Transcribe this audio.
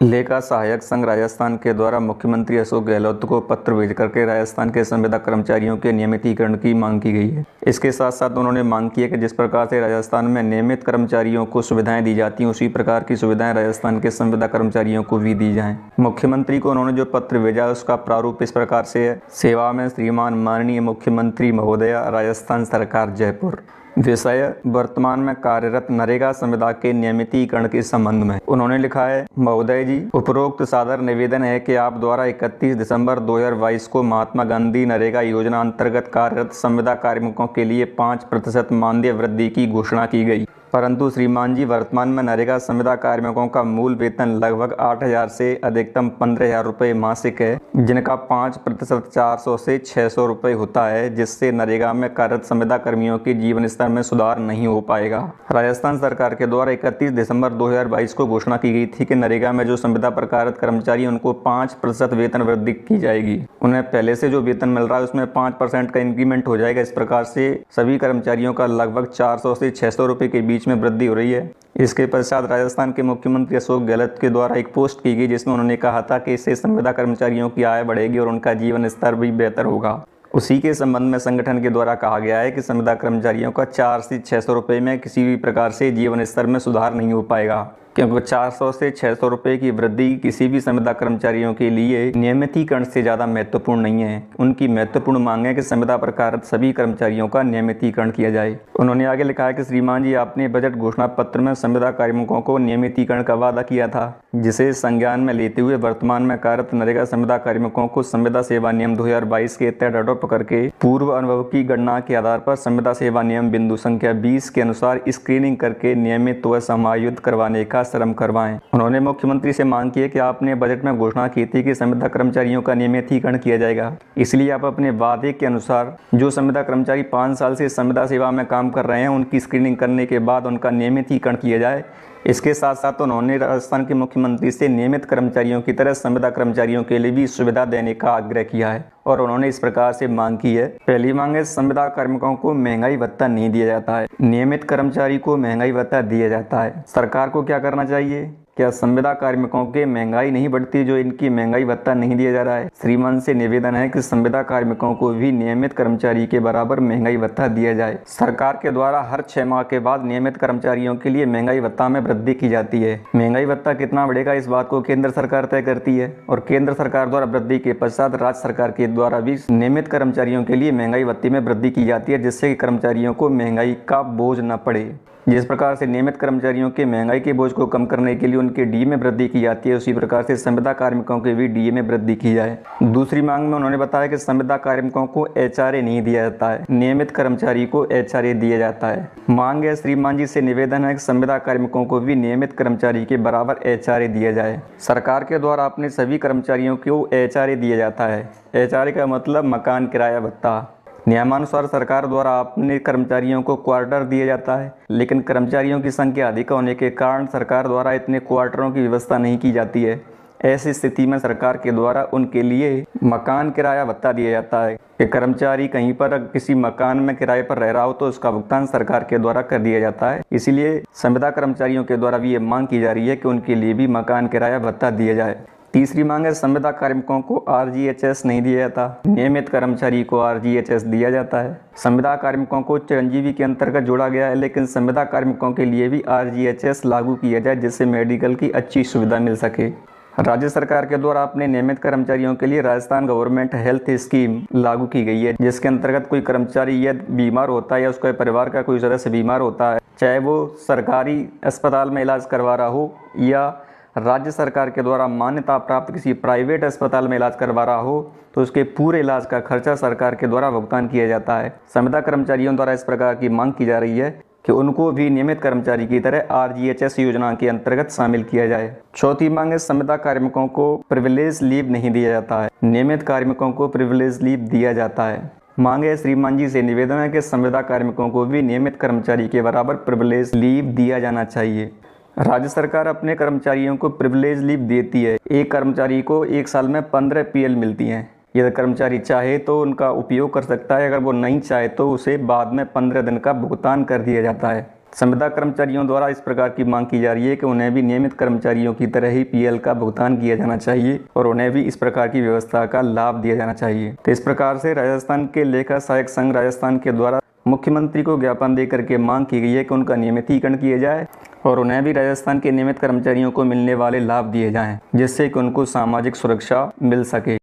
लेखा सहायक संघ राजस्थान के द्वारा मुख्यमंत्री अशोक गहलोत को पत्र भेज करके राजस्थान के संविदा कर्मचारियों के नियमितीकरण की मांग की गई है। इसके साथ साथ उन्होंने मांग की है कि जिस प्रकार से राजस्थान में नियमित कर्मचारियों को सुविधाएं दी जाती हैं, उसी प्रकार की सुविधाएं राजस्थान के संविदा कर्मचारियों को भी दी जाएं। मुख्यमंत्री को उन्होंने जो पत्र भेजा है उसका प्रारूप इस प्रकार से है। सेवा में श्रीमान माननीय मुख्यमंत्री महोदय, राजस्थान सरकार, जयपुर। विषय वर्तमान में कार्यरत नरेगा संविदा के नियमितीकरण के संबंध में। उन्होंने लिखा है, महोदय जी, उपरोक्त सादर निवेदन है कि आप द्वारा 31 दिसंबर 2022 को महात्मा गांधी नरेगा योजना अंतर्गत कार्यरत संविदा कार्मिकों के लिए 5% मानदेय वृद्धि की घोषणा की गई, परंतु श्रीमान जी, वर्तमान में नरेगा संविदा कार्मिकों का मूल वेतन लगभग 8,000 से अधिकतम 15,000 रुपये मासिक है, जिनका 5% 400 से 600 रुपये होता है, जिससे नरेगा में कार्यरत संविदा कर्मियों के जीवन स्तर में सुधार नहीं हो पाएगा। राजस्थान सरकार के द्वारा 31 दिसंबर 2022 को घोषणा की गई थी कि नरेगा में जो संविदा पर कार्यरत कर्मचारी, उनको 5% वेतन वृद्धि की जाएगी। उन्हें पहले से जो वेतन मिल रहा है उसमें 5% का इंक्रीमेंट हो जाएगा। इस प्रकार से सभी कर्मचारियों का लगभग 400 से 600 रुपये के बीच में वृद्धि हो रही है। इसके पश्चात राजस्थान के मुख्यमंत्री अशोक गहलोत के द्वारा एक पोस्ट की गई, जिसमें उन्होंने कहा था कि इससे संविदा कर्मचारियों की आय बढ़ेगी और उनका जीवन स्तर भी बेहतर होगा। उसी के संबंध में संगठन के द्वारा कहा गया है कि संविदा कर्मचारियों का 400 से 600 रुपये में किसी भी प्रकार से जीवन स्तर में सुधार नहीं हो पाएगा, क्योंकि 400 से 600 रुपये की वृद्धि किसी भी संविदा कर्मचारियों के लिए नियमितीकरण से ज़्यादा महत्वपूर्ण नहीं है। उनकी महत्वपूर्ण मांग है कि संविदा पर कार्यरत सभी कर्मचारियों का नियमितीकरण किया जाए। उन्होंने आगे लिखा है कि श्रीमान जी, आपने बजट घोषणा पत्र में संविदा कार्मिकों को नियमितीकरण का वादा किया था, जिसे संज्ञान में लेते हुए वर्तमान में कार्यरत नरेगा संविदा कार्मिकों को संविदा सेवा नियम 2022 के तहत अडॉप्ट करके पूर्व अनुभव की गणना के आधार पर संविदा सेवा नियम बिंदु संख्या 20 के अनुसार स्क्रीनिंग करके नियमित व समायोजित करवाने का श्रम करवाएं। उन्होंने मुख्यमंत्री से मांग की है कि आपने बजट में घोषणा की थी कि संविदा कर्मचारियों का नियमितीकरण किया जाएगा, इसलिए आप अपने वादे के अनुसार जो संविदा कर्मचारी 5 साल से संविदा सेवा में काम कर रहे हैं, उनकी स्क्रीनिंग करने के बाद उनका नियमितीकरण किया जाए। इसके साथ साथ उन्होंने राजस्थान के मुख्यमंत्री से नियमित कर्मचारियों की तरह संविदा कर्मचारियों के लिए भी सुविधा देने का आग्रह किया है और उन्होंने इस प्रकार से मांग की है। पहली मांग है, संविदा कार्मिकों को महंगाई भत्ता नहीं दिया जाता है। नियमित कर्मचारी को महंगाई भत्ता दिया जाता है। सरकार को क्या करना चाहिए? क्या संविदा कार्मिकों के महंगाई नहीं बढ़ती जो इनकी महंगाई भत्ता नहीं दिया जा रहा है? श्रीमान से निवेदन है कि संविदा कार्मिकों को भी नियमित कर्मचारी के बराबर महंगाई भत्ता दिया जाए। सरकार के द्वारा हर 6 माह के बाद नियमित कर्मचारियों के लिए महंगाई भत्ता में वृद्धि की जाती है। महंगाई भत्ता कितना बढ़ेगा, इस बात को केंद्र सरकार तय करती है और केंद्र सरकार द्वारा वृद्धि के पश्चात राज्य सरकार के द्वारा भी नियमित कर्मचारियों के लिए महंगाई भत्ते में वृद्धि की जाती है, जिससे कर्मचारियों को महंगाई का बोझ न पड़े। जिस प्रकार से नियमित कर्मचारियों के महंगाई के बोझ को कम करने के लिए उनके डीए में वृद्धि की जाती है, उसी प्रकार से संविदा कार्मिकों के भी डीए में वृद्धि की जाए। दूसरी मांग में उन्होंने बताया कि संविदा कार्मिकों को एचआरए नहीं दिया जाता है, नियमित कर्मचारी को एचआरए दिया जाता है। मांग है, श्रीमान जी से निवेदन है कि संविदा कार्मिकों को भी नियमित कर्मचारी के बराबर एचआरए दिया जाए। सरकार के द्वारा अपने सभी कर्मचारियों को एचआरए दिया जाता है। एचआरए का मतलब मकान किराया भत्ता। नियमानुसार सरकार द्वारा अपने कर्मचारियों को क्वार्टर दिया जाता है, लेकिन कर्मचारियों की संख्या अधिक होने के कारण सरकार द्वारा इतने क्वार्टरों की व्यवस्था नहीं की जाती है। ऐसी स्थिति में सरकार के द्वारा उनके लिए मकान किराया भत्ता दिया जाता है कि कर्मचारी कहीं पर किसी मकान में किराए पर रह रहा हो तो उसका भुगतान सरकार के द्वारा कर दिया जाता है। इसीलिए संविदा कर्मचारियों के द्वारा भी ये मांग की जा रही है कि उनके लिए भी मकान किराया भत्ता दिया जाए। तीसरी मांग है, संविदा कार्मिकों को आरजीएचएस नहीं दिया जाता, नियमित कर्मचारी को आरजीएचएस दिया जाता है। संविदा कार्मिकों को चिरंजीवी के अंतर्गत जोड़ा गया है, लेकिन संविदा कार्मिकों के लिए भी आरजीएचएस लागू किया जाए, जिससे मेडिकल की अच्छी सुविधा मिल सके। राज्य सरकार के द्वारा अपने नियमित कर्मचारियों के लिए राजस्थान गवर्नमेंट हेल्थ स्कीम लागू की गई है, जिसके अंतर्गत कोई कर्मचारी यदि बीमार होता है या उसके परिवार का कोई सदस्य बीमार होता है, चाहे वो सरकारी अस्पताल में इलाज करवा रहा हो या राज्य सरकार के द्वारा मान्यता प्राप्त किसी प्राइवेट अस्पताल में इलाज करवा रहा हो, तो उसके पूरे इलाज का खर्चा सरकार के द्वारा भुगतान किया जाता है। संविदा कर्मचारियों द्वारा इस प्रकार की मांग की जा रही है कि उनको भी नियमित कर्मचारी की तरह आरजीएचएस योजना के अंतर्गत शामिल किया जाए। चौथी मांग है, संविदा कार्मिकों को प्रिविलेज लीव नहीं दिया जाता है, नियमित कार्मिकों को प्रिविलेज लीव दिया जाता है। मांग है, श्रीमान जी से निवेदन है कि संविदा कार्मिकों को भी नियमित कर्मचारी के बराबर प्रिविलेज लीव दिया जाना चाहिए। राज्य सरकार अपने कर्मचारियों को प्रिविलेज लीव देती है। एक कर्मचारी को 1 साल में 15 पीएल मिलती हैं। यदि कर्मचारी चाहे तो उनका उपयोग कर सकता है, अगर वो नहीं चाहे तो उसे बाद में 15 दिन का भुगतान कर दिया जाता है। संविदा कर्मचारियों द्वारा इस प्रकार की मांग की जा रही है कि उन्हें भी नियमित कर्मचारियों की तरह ही पीएल का भुगतान किया जाना चाहिए और उन्हें भी इस प्रकार की व्यवस्था का लाभ दिया जाना चाहिए। तो इस प्रकार से राजस्थान के लेखा सहायक संघ राजस्थान के द्वारा मुख्यमंत्री को ज्ञापन देकर के मांग की गई है कि उनका नियमितीकरण किया जाए और उन्हें भी राजस्थान के नियमित कर्मचारियों को मिलने वाले लाभ दिए जाएं, जिससे कि उनको सामाजिक सुरक्षा मिल सके।